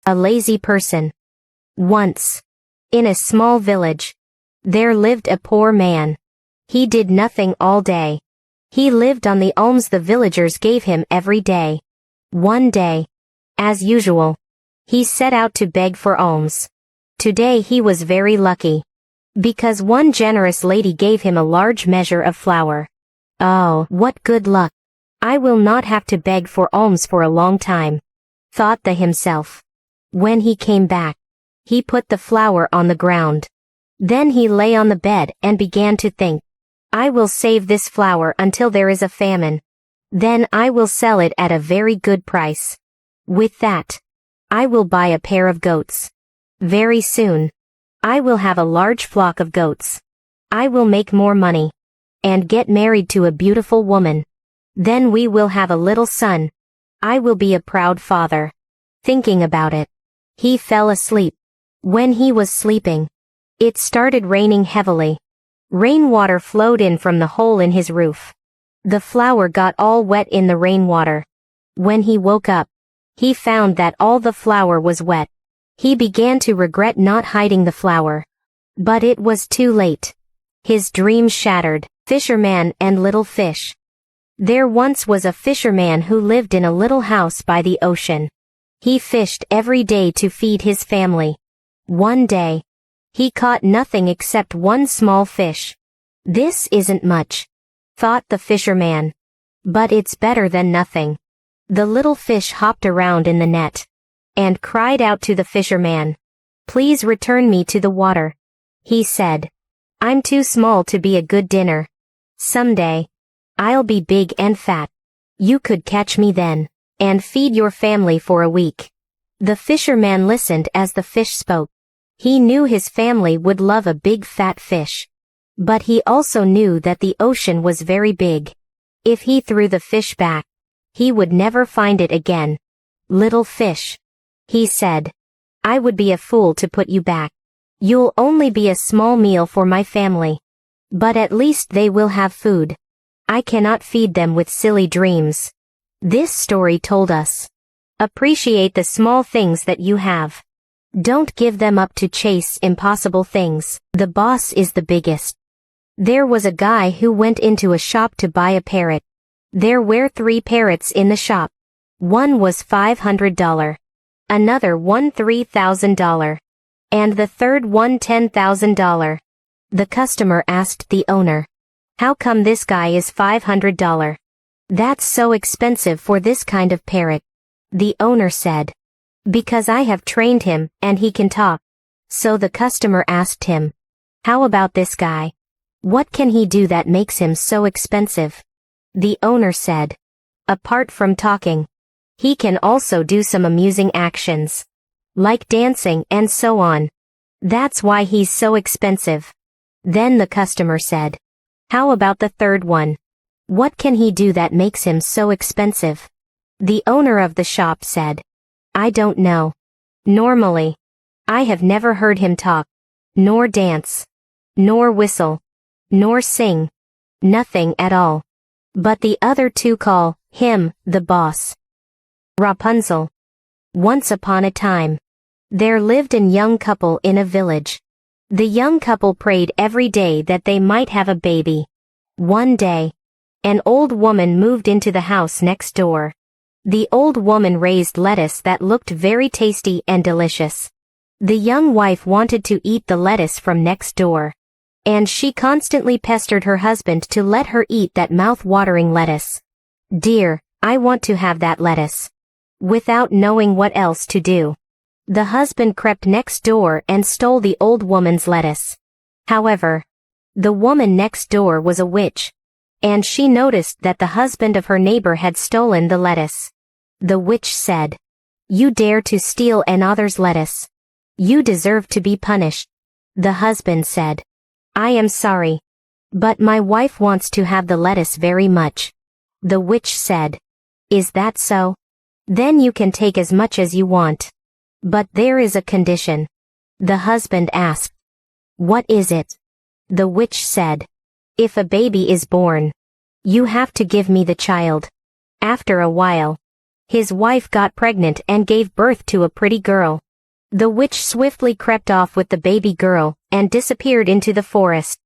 A lazy person. Once, in a small village, there lived a poor man. He did nothing all day. He lived on the alms the villagers gave him every day. One day, as usual, he set out to beg for alms. Today he was very lucky, because one generous lady gave him a large measure of flour. Oh, what good luck! I will not have to beg for alms for a long time, thought the himself. When he came back, he put the flour on the ground. Then he lay on the bed and began to think. I will save this flour until there is a famine. Then I will sell it at a very good price. With that, I will buy a pair of goats. Very soon, I will have a large flock of goats. I will make more money, and get married to a beautiful woman. Then we will have a little son. I will be a proud father. Thinking about it, he fell asleep. When he was sleeping, it started raining heavily. Rainwater flowed in from the hole in his roof. The flour got all wet in the rainwater. When he woke up, he found that all the flour was wet. He began to regret not hiding the flour. But it was too late. His dream shattered. Fisherman and little fish. There once was a fisherman who lived in a little house by the ocean. He fished every day to feed his family. One day, he caught nothing except one small fish. This isn't much, thought the fisherman. But it's better than nothing. The little fish hopped around in the net, and cried out to the fisherman. Please return me to the water. He said, I'm too small to be a good dinner. Someday, I'll be big and fat. You could catch me then, and feed your family for a week. The fisherman listened as the fish spoke. He knew his family would love a big fat fish. But he also knew that the ocean was very big. If he threw the fish back, he would never find it again. Little fish, he said, I would be a fool to put you back. You'll only be a small meal for my family. But at least they will have food. I cannot feed them with silly dreams. This story told us, appreciate the small things that you have. Don't give them up to chase impossible things. The boss is the biggest. There was a guy who went into a shop to buy a parrot. There were 3 parrots in the shop. One was $500. Another won $3,000. And the third won $10,000. The customer asked the owner, how come this guy is $500? That's so expensive for this kind of parrot. The owner said, because I have trained him and he can talk. So the customer asked him, how about this guy? What can he do that makes him so expensive? The owner said, apart from talking, he can also do some amusing actions, like dancing and so on. That's why he's so expensive. Then the customer said, how about the third one? What can he do that makes him so expensive? The owner of the shop said, I don't know. Normally, I have never heard him talk, nor dance, nor whistle, nor sing. Nothing at all. But the other 2 call him the boss. Rapunzel. Once upon a time, there lived a young couple in a village. The young couple prayed every day that they might have a baby. One day, an old woman moved into the house next door. The old woman raised lettuce that looked very tasty and delicious. The young wife wanted to eat the lettuce from next door, and she constantly pestered her husband to let her eat that mouth-watering lettuce. Dear, I want to have that lettuce. Without knowing what else to do, the husband crept next door and stole the old woman's lettuce. However, the woman next door was a witch, and she noticed that the husband of her neighbor had stolen the lettuce. The witch said, you dare to steal another's lettuce. You deserve to be punished. The husband said, I am sorry, but my wife wants to have the lettuce very much. The witch said, is that so? Then you can take as much as you want. But there is a condition. The husband asked, what is it? The witch said, if a baby is born, you have to give me the child. After a while, His wife got pregnant and gave birth to a pretty girl. The witch swiftly crept off with the baby girl and disappeared into the forest.